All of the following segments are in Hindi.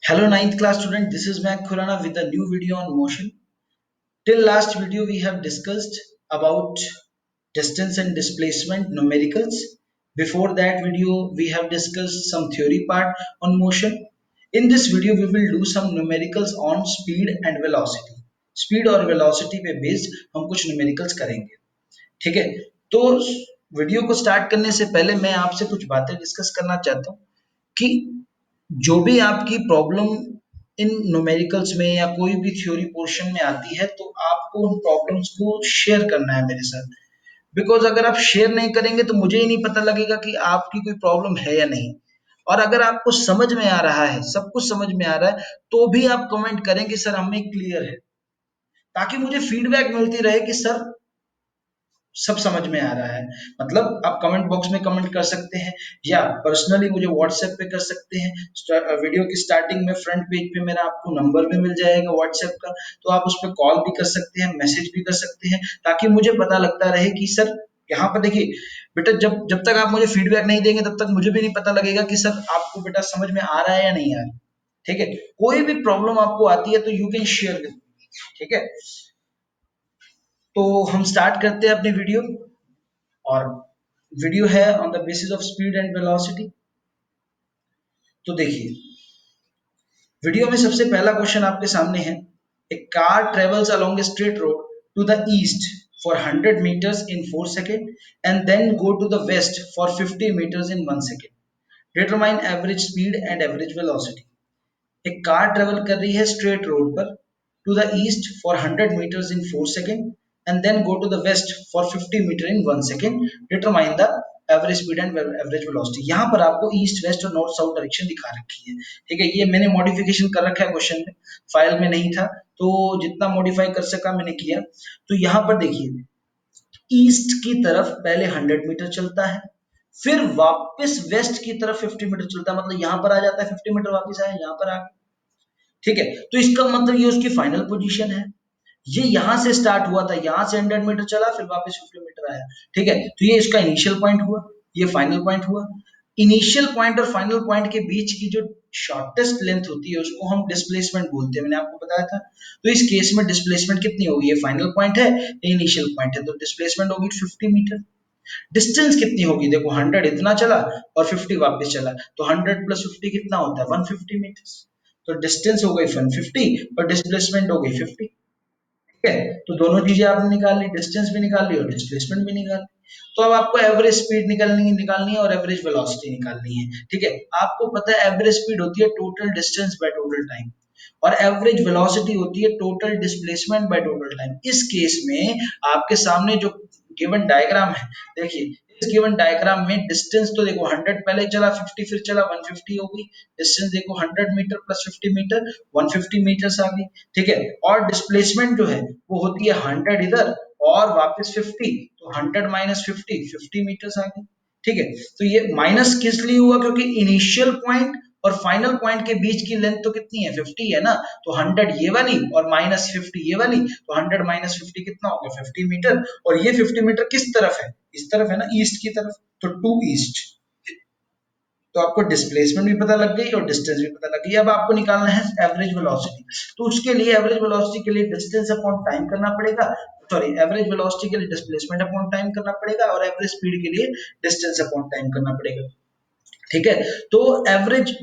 Hello ninth class student, this is Mac Khurana with a new video on motion. Till last video we have discussed about distance and displacement numericals. Before that video we have discussed some theory part on motion. In this video we will do some numericals on speed and velocity. Speed और velocity पे based हम कुछ numericals करेंगे. ठीक है, तो वीडियो को स्टार्ट करने से पहले मैं आपसे कुछ बातें डिस्कस करना चाहता हूँ कि जो भी आपकी प्रॉब्लम इन न्यूमेरिकल्स में या कोई भी थ्योरी पोर्शन में आती है तो आपको उन प्रॉब्लम्स को शेयर करना है मेरे साथ। बिकॉज अगर आप शेयर नहीं करेंगे तो मुझे ही नहीं पता लगेगा कि आपकी कोई प्रॉब्लम है या नहीं। और अगर आपको समझ में आ रहा है, सब कुछ समझ में आ रहा है, तो भी आप कमेंट करें कि सर हमें क्लियर है, ताकि मुझे फीडबैक मिलती रहे कि सर सब समझ में आ रहा है। मतलब आप कमेंट बॉक्स में कमेंट कर सकते हैं या पर्सनली मुझे व्हाट्सएप पे कर सकते हैं। वीडियो की स्टार्टिंग में फ्रंट पेज पे मेरा आपको नंबर भी मिल जाएगा व्हाट्सएप का, तो आप उस पर कॉल भी कर सकते हैं, मैसेज भी कर सकते हैं, ताकि मुझे पता लगता रहे कि सर यहाँ पर देखिए बेटा, जब जब तक आप मुझे फीडबैक नहीं देंगे तब तक मुझे भी नहीं पता लगेगा कि सर आपको बेटा समझ में आ रहा है या नहीं आ रहा है। ठीक है, कोई भी प्रॉब्लम आपको आती है तो you can share with me. ठीक है, तो हम स्टार्ट करते हैं अपनी वीडियो। और वीडियो है on the basis of speed and velocity. तो देखिए, वीडियो में सबसे पहला क्वेश्चन आपके सामने है। A car travels along a straight road to the east for 100 meters in 4 seconds and then go to the west for 50 meters in 1 second. Determine average speed and average velocity. एक कार ट्रेवल कर रही है स्ट्रेट रोड पर to the east for 100 meters in 4 seconds and then go to the west for 50 meter in 1 second. Determine the average speed and average velocity. यहाँ पर आपको ईस्ट वेस्ट और नॉर्थ साउथ डायरेक्शन दिखा रखी है। ठीक है, ये मैंने मॉडिफिकेशन कर रखा है क्वेश्चन में, फाइल में नहीं था, तो जितना मॉडिफाई कर सका मैंने किया। तो यहाँ पर देखिए, ईस्ट की तरफ पहले 100 मीटर चलता है, फिर वापस वेस्ट की तरफ 50 मीटर चलता है, मतलब यहाँ पर आ जाता है 50 मीटर, वापस आया यहाँ पर आ गया। ठीक है, तो इसका मतलब ये उसकी फाइनल पोजीशन है। ये यहां से स्टार्ट हुआ था, यहां से 100 मीटर चला, फिर वापस 50 मीटर आया। ठीक है, तो ये इसका इनिशियल पॉइंट हुआ, ये फाइनल पॉइंट हुआ। इनिशियल पॉइंट और फाइनल पॉइंट के बीच की जो शॉर्टेस्ट लेंथ होती है उसको हम डिस्प्लेसमेंट बोलते हैं, मैंने आपको बताया था। तो इस केस में डिस्प्लेसमेंट कितनी होगी, ये फाइनल पॉइंट है, ये इनिशियल पॉइंट है, तो डिस्प्लेसमेंट होगी 50 मीटर। डिस्टेंस कितनी होगी, देखो 100 इतना चला और 50 वापस चला, तो 100 प्लस 50 कितना होता है, 150 मीटर। तो डिस्टेंस हो गई 150 और डिस्प्लेसमेंट हो गई 50। ठीक है, तो दोनों चीजें आपने निकाल ली, डिस्टेंस भी निकाल ली और डिस्प्लेसमेंट भी निकाल ली। तो अब आपको एवरेज स्पीड निकालनी है और एवरेज वेलोसिटी निकालनी है। ठीक है, आपको पता है एवरेज स्पीड होती है total distance by total time, और एवरेज वेलोसिटी होती है total displacement by total time. इस केस में आपके सामने जो गिवन डायग्राम है, देखिए इस गिवन डायग्राम में डिस्टेंस तो देखो 100 पहले चला, 50 फिर चला, 150 हो गई। डिस्टेंस देखो 100 मीटर प्लस 50 मीटर, 150 मीटर्स आ गई। ठीक है, और डिस्प्लेसमेंट जो है वो होती है 100 इधर और वापस 50, तो 100 माइनस 50, 50 मीटर्स आ गई। ठीक है, तो ये माइनस किस लिए हुआ, क्योंकि इनिशियल पॉइंट और फाइनल पॉइंट के बीच की लेंथ तो कितनी है, 50 है ना, तो 100 ये वाली और माइनस 50 ये वाली, तो 100 माइनस 50 कितना हो गया, 50 मीटर। और ये 50 मीटर किस तरफ है, इस तरफ है ना, ईस्ट की तरफ, तो टू ईस्ट। तो आपको डिस्प्लेसमेंट भी पता लग गई और डिस्टेंस भी पता लग गई। अब आपको निकालना है एवरेज वेलोसिटी। तो उसके लिए एवरेज वेलोसिटी के लिए डिस्टेंस अपॉन टाइम करना पड़ेगा, सॉरी एवरेज वेलोसिटी के लिए डिस्प्लेसमेंट अपॉन टाइम करना पड़ेगा, और एवरेज स्पीड के लिए डिस्टेंस अपॉन टाइम करना पड़ेगा। ठीक है, तो एवरेज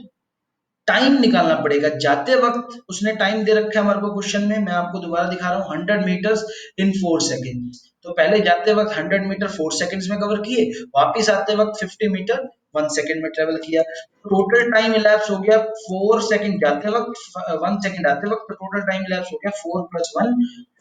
टाइम निकालना पड़ेगा। जाते वक्त उसने टाइम दे रखा है हमारे को क्वेश्चन में, मैं आपको दोबारा दिखा रहा हूँ, 100 मीटर्स इन 4 सेकेंड। तो पहले जाते वक्त 100 मीटर 4 सेकेंड्स में कवर किए, वापिस आते वक्त 50 मीटर 1 सेकेंड में ट्रेवल किया। टोटल टाइम इलैप्स हो गया 4 सेकेंड जाते वक्त, 1 सेकेंड आते वक्त, तो टोटल टाइम इलैप्स हो गया 4 प्लस 1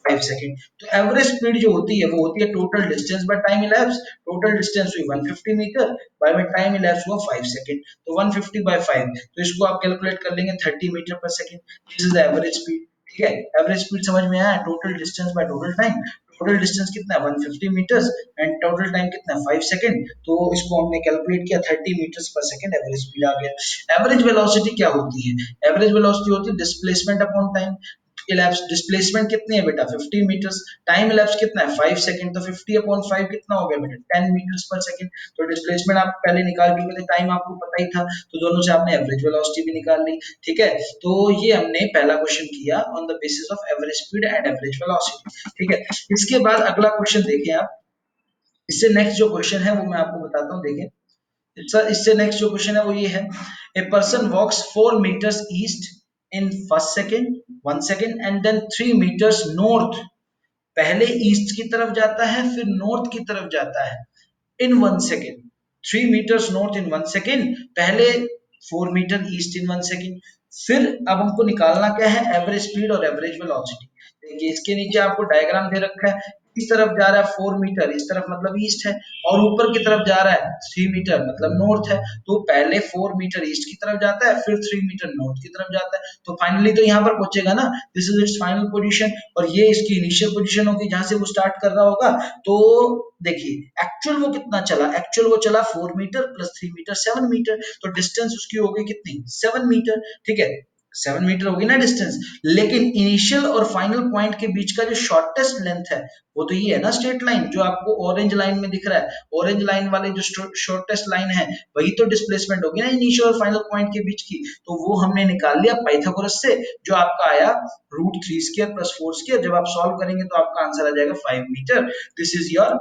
5 सेकेंड। तो एवरेज स्पीड जो होती है वो होती है total distance by time elapse. Total distance हुई 150 मीटर, बाय में टाइम इलैप्स हुआ 5 सेकेंड, तो 150 बाय 5, तो इसको आप कैलकुलेट कर लेंगे 30 मीटर पर second. This is the average speed. ठीक है, एवरेज स्पीड समझ में आया, total distance by total time. Total distance कितना है 150 मीटर्स एंड टोटल टाइम कितना है 5 सेकेंड, तो इसको हमने कैलकुलेट किया 30 मीटर्स पर सेकेंड, एवरेज स्पीड आ गया। एवरेज वेलोसिटी क्या होती है, एवरेज वेलोसिटी होती है displacement upon time. Ellipse displacement कितनी है बेटा 50 मीटर्स, टाइम इलेप्स कितना है 5 सेकंड, तो 50/5 कितना हो गया बेटा 10 मीटर्स पर सेकंड। तो डिस्प्लेसमेंट आप पहले निकाल चुके थे, टाइम आपको पता ही था, तो दोनों से आपने एवरेज वेलोसिटी भी निकाल ली। ठीक है, तो ये हमने पहला क्वेश्चन किया on the basis of average speed and average velocity. ठीक है, इसके बाद अगला क्वेश्चन देखें आप, इससे नेक्स्ट जो क्वेश्चन है वो मैं आपको बताता हूँ, देखें इससे नेक्स्ट जो क्वेश्चन है वो ये है, a person walks 4 metres east in first second 1 second and then 3 metres north, पहले ईस्ट की तरफ जाता है फिर नॉर्थ की तरफ जाता है in 1 second, 3 metres north in 1 second, पहले 4 मीटर ईस्ट इन 1 सेकंड। फिर अब हमको निकालना क्या है, एवरेज स्पीड और एवरेज वेलोसिटी। देखिए इसके नीचे आपको डायग्राम दे रखा है, इस तरफ जा रहा है 4 मीटर, इस तरफ मतलब ईस्ट है, और ऊपर की तरफ जा रहा है 3 मीटर मतलब नॉर्थ है। तो पहले 4 मीटर ईस्ट की तरफ जाता है फिर 3 मीटर नॉर्थ की तरफ जाता है, तो फाइनली तो यहाँ पर पहुंचेगा ना, this is it's final position, और ये इसकी इनिशियल पोजीशन होगी जहां से वो स्टार्ट कर रहा होगा। तो देखिए एक्चुअल वो कितना चला, एक्चुअल वो चला 4 मीटर प्लस 3 मीटर 7 मीटर, तो डिस्टेंस उसकी होगी कितनी 7 मीटर। ठीक है, 7 मीटर होगी ना डिस्टेंस, लेकिन इनिशियल और फाइनल पॉइंट के बीच का जो शॉर्टेस्ट लेंथ है वो तो ये है ना स्ट्रेट लाइन, जो आपको ऑरेंज लाइन में दिख रहा है, ऑरेंज लाइन वाले जो शॉर्टेस्ट लाइन है वही तो डिस्प्लेसमेंट होगी ना इनिशियल और फाइनल पॉइंट के बीच की। तो वो हमने निकाल लिया पाइथागोरस से, जो आपका आया √3² + 4², जब आप सॉल्व करेंगे तो आपका आंसर आ जाएगा 5 metre. This is your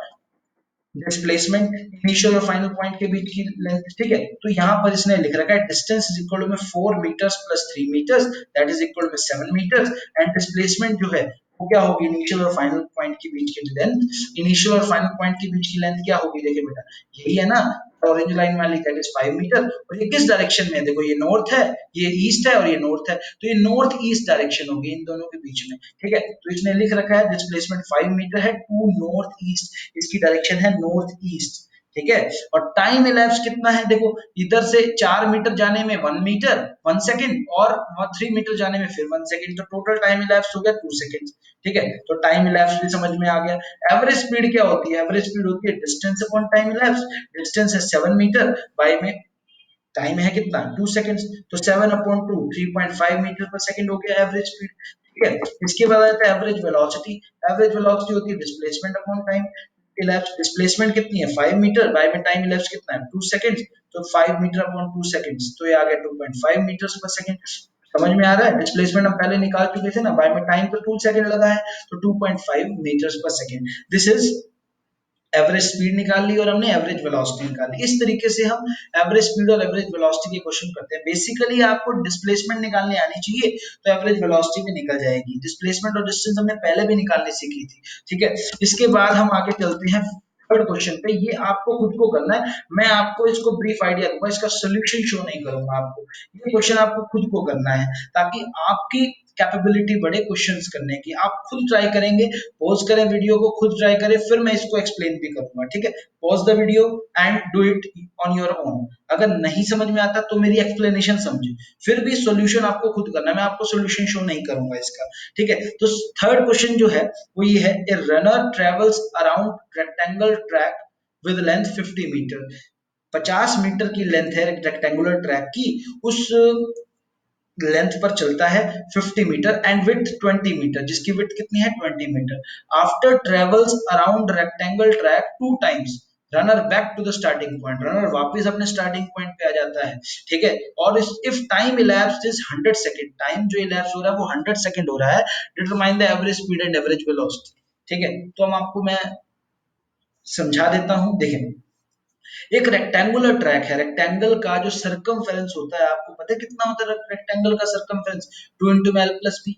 displacement initial और फाइनल पॉइंट के बीच की लेंथ। ठीक है, तो यहाँ पर इसने लिख रखा है distance is equal to 4 metres plus 3 metres that is equal to 7 metres, and displacement जो है वो क्या होगी, इनिशियल और फाइनल पॉइंट के बीच की लेंथ, इनिशियल और फाइनल पॉइंट के बीच की लेंथ क्या होगी, देखिए बेटा यही है ना ऑरेंज लाइन वाली, दैट इज 5 मीटर, और ये किस डायरेक्शन में है, देखो ये नॉर्थ है, ये ईस्ट है और ये नॉर्थ है, तो ये नॉर्थ ईस्ट डायरेक्शन होगी इन दोनों के बीच में। ठीक है, तो इसने लिख रखा है डिस्प्लेसमेंट 5 मीटर है टू नॉर्थ ईस्ट, इसकी डायरेक्शन है नॉर्थ ईस्ट। ठीक है, और टाइम इलेप्स कितना है, देखो इधर से 4 मीटर जाने में 1 मीटर 1 सेकंड, और 3 मीटर जाने में फिर 1 सेकंड, तो टोटल टाइम इलेप्स हो गया 2 सेकंड। ठीक है, तो टाइम इलेप्स भी समझ में आ गया। एवरेज स्पीड क्या होती है, एवरेज स्पीड होती है distance upon time ellipse, distance है 7 मीटर बाय में टाइम है कितना 2 सेकंड्स, तो 7/2 3.5 मीटर पर सेकंड हो गया एवरेज स्पीड। ठीक है, इसके बाद आता है एवरेज वेलोसिटी, एवरेज वेलोसिटी होती है displacement upon time ellipse, displacement कितनी है 5 मीटर बाय में टाइम इलेप्स कितना है 2 सेकंड्स, तो 5 मीटर अपॉन 2 सेकंड्स, तो ये आ गया 2.5 मीटर्स पर सेकंड। समझ में आ रहा है, डिस्प्लेसमेंट हम पहले निकाल चुके थे ना, बाय में टाइम तो 2 सेकंड लगा है, तो 2.5 मीटर्स पर second. This is average speed निकाल ली और हमने एवरेज वेलोसिटी निकाल ली। इस तरीके से हम एवरेज स्पीड और एवरेज वेलोसिटी के क्वेश्चन करते हैं। बेसिकली आपको डिस्प्लेसमेंट निकालने आनी चाहिए तो एवरेज वेलोसिटी भी निकल जाएगी, डिस्प्लेसमेंट और डिस्टेंस हमने पहले भी निकालनी सीखी थी। ठीक है, इसके बाद हम आगे चलते हैं थर्ड क्वेश्चन पे, ये आपको खुद को करना है, मैं आपको इसको ब्रीफ आइडिया दूंगा, इसका सोल्यूशन शो नहीं करूंगा आपको, ये क्वेश्चन आपको खुद को करना है ताकि आपकी कैपेबिलिटी बढ़े क्वेश्चंस करने की। आप खुद ट्राई करेंगे, पॉज करें वीडियो को, खुद ट्राई करें, फिर मैं इसको एक्सप्लेन भी करूंगा। ठीक है, pause the video and do it on your own. अगर नहीं समझ में आता तो मेरी एक्सप्लेनेशन समझे, फिर भी सॉल्यूशन आपको खुद करना है, मैं आपको सॉल्यूशन शो नहीं करूंगा इसका। ठीक है, तो थर्ड क्वेश्चन जो है वो ये है, a runner travels around rectangle track with length 50 metre, 50 metre की लेंथ है रेक्टेंगुलर ट्रैक की, उस लेंथ पर चलता है 50 मीटर एंड विड्थ 20 मीटर, जिसकी विड्थ कितनी है 20 metre. After travels around rectangle track 2 times, runner back to the starting point, runner वापस अपने स्टार्टिंग पॉइंट पे आ जाता है। ठीक है, और if time elapse is 100 second, time जो इलैप्स हो रहा है वो 100 सेकंड हो रहा है, determine the average speed and average velocity. ठीक है, तो हम आपको मैं समझा देता हूं, देखें एक रेक्टेंगुलर ट्रैक है, रेक्टेंगल का जो सर्कमफेरेंस होता है आपको पता है कितना होता है रेक्टेंगल का सर्कमफेरेंस, 2 × l + b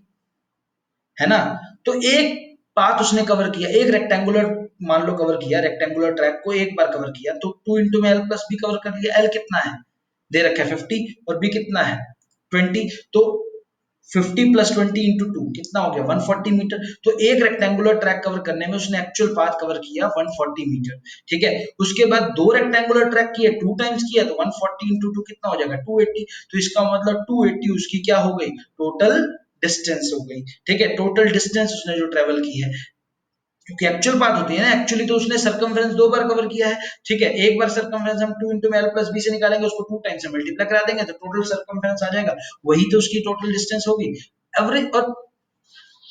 है ना। तो एक पाथ उसने कवर किया, एक रेक्टेंगुलर मान लो कवर किया, रेक्टेंगुलर ट्रैक को एक बार कवर किया तो 2 × l + b कवर कर लिया। l कितना है दे रखा है 50 और b कितना है 20, तो 50 + 20 × 2 कितना हो गया 140 मीटर। तो एक रेक्टेंगुलर ट्रैक कवर करने में उसने एक्चुअल पाथ कवर किया 140 मीटर। ठीक है, उसके बाद दो रेक्टेंगुलर ट्रैक किए, 2 टाइम्स किया तो 140 × 2 कितना हो जाएगा 280, तो इसका मतलब 280 उसकी क्या हो गई टोटल डिस्टेंस हो गई। ठीक है, टोटल डिस्टेंस उसने जो ट्रेवल की है, क्योंकि एक्चुअल बात होती है ना, एक्चुअली तो उसने सर्कमफ्रेंस 2 बार कवर किया है। ठीक है, एक बार सर्कमफ्रेंस हम 2 × l + b से निकालेंगे, उसको 2 टाइम्स से मल्टीप्लाई करा देंगे तो टोटल सर्कमफ्रेंस आ जाएगा, वही तो उसकी टोटल डिस्टेंस होगी। एवरेज और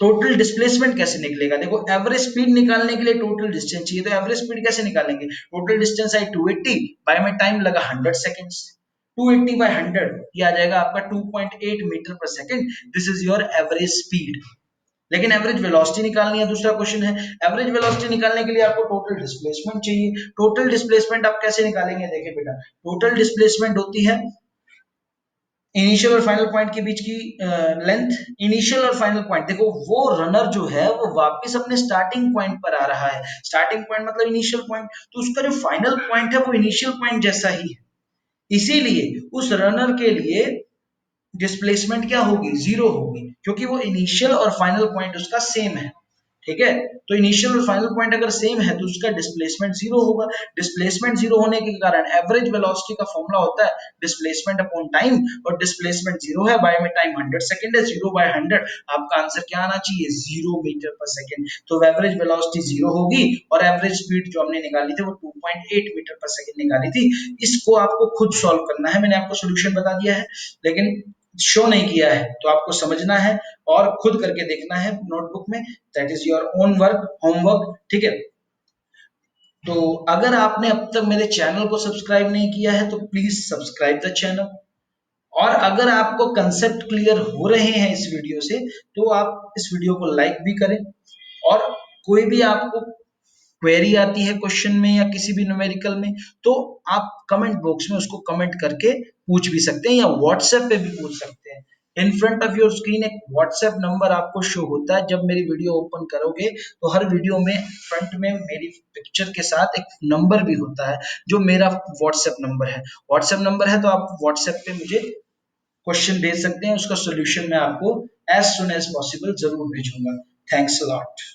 टोटल डिस्प्लेसमेंट कैसे निकलेगा? देखो एवरेज स्पीड निकालने के लिए टोटल डिस्टेंस चाहिए, तो एवरेज स्पीड कैसे निकालेंगे? टोटल डिस्टेंस आई 280 बाय में टाइम लगा 100 सेकेंड्स, 280 बाय 100 ये आ जाएगा आपका 2.8 मीटर पर second. This is your average speed. लेकिन एवरेज वेलोसिटी निकालनी है, दूसरा क्वेश्चन है। एवरेज वेलोसिटी निकालने के लिए आपको टोटल डिस्प्लेसमेंट चाहिए। टोटल डिस्प्लेसमेंट आप कैसे निकालेंगे? देखिए बेटा, टोटल डिस्प्लेसमेंट होती है इनिशियल और फाइनल पॉइंट के बीच की लेंथ। इनिशियल और फाइनल पॉइंट, देखो वो रनर जो है वो वापस अपने स्टार्टिंग पॉइंट पर आ रहा है। स्टार्टिंग पॉइंट मतलब इनिशियल पॉइंट, तो उसका जो फाइनल पॉइंट है वो इनिशियल पॉइंट जैसा ही है। इसीलिए उस रनर के लिए डिस्प्लेसमेंट क्या होगी? जीरो होगी, क्योंकि वो इनिशियल और फाइनल पॉइंट उसका सेम है। ठीक है, तो इनिशियल और फाइनल पॉइंट अगर सेम है तो उसका डिस्प्लेसमेंट जीरो होगा। डिस्प्लेसमेंट जीरो होने के कारण एवरेज वेलोसिटी का फॉर्मूला होता है डिस्प्लेसमेंट अपॉन टाइम, और डिस्प्लेसमेंट जीरो है, बाय में टाइम 100 सेकंड है, जीरो बाय 100 आपका आंसर क्या आना चाहिए? 0 मीटर पर सेकंड। तो एवरेज वेलोसिटी जीरो होगी और एवरेज स्पीड जो हमने निकाली थी वो 2.8 मीटर पर सेकंड निकाली थी। इसको आपको खुद सॉल्व करना है, मैंने आपको सोल्यूशन बता दिया है लेकिन शो नहीं किया है, तो आपको समझना है और खुद करके देखना है नोटबुक में। That is your own work, homework. ठीक है, तो अगर आपने अब तक मेरे चैनल को सब्सक्राइब नहीं किया है तो प्लीज सब्सक्राइब द चैनल। और अगर आपको कंसेप्ट क्लियर हो रहे हैं इस वीडियो से तो आप इस वीडियो को लाइक भी करें। और कोई भी आपको क्वेरी आती है क्वेश्चन में या किसी भी न्यूमेरिकल में, तो आप कमेंट बॉक्स में उसको कमेंट करके पूछ भी सकते हैं या व्हाट्सएप पे भी पूछ सकते हैं। In front of your screen एक व्हाट्सएप नंबर आपको शो होता है। जब मेरी वीडियो ओपन करोगे तो हर वीडियो में फ्रंट में मेरी पिक्चर के साथ एक नंबर भी होता है जो मेरा व्हाट्सएप नंबर है। व्हाट्सएप नंबर है तो आप व्हाट्सएप पे मुझे क्वेश्चन भेज सकते हैं, उसका सोल्यूशन मैं आपको एज सुन एज पॉसिबल जरूर भेजूंगा। Thanks a lot.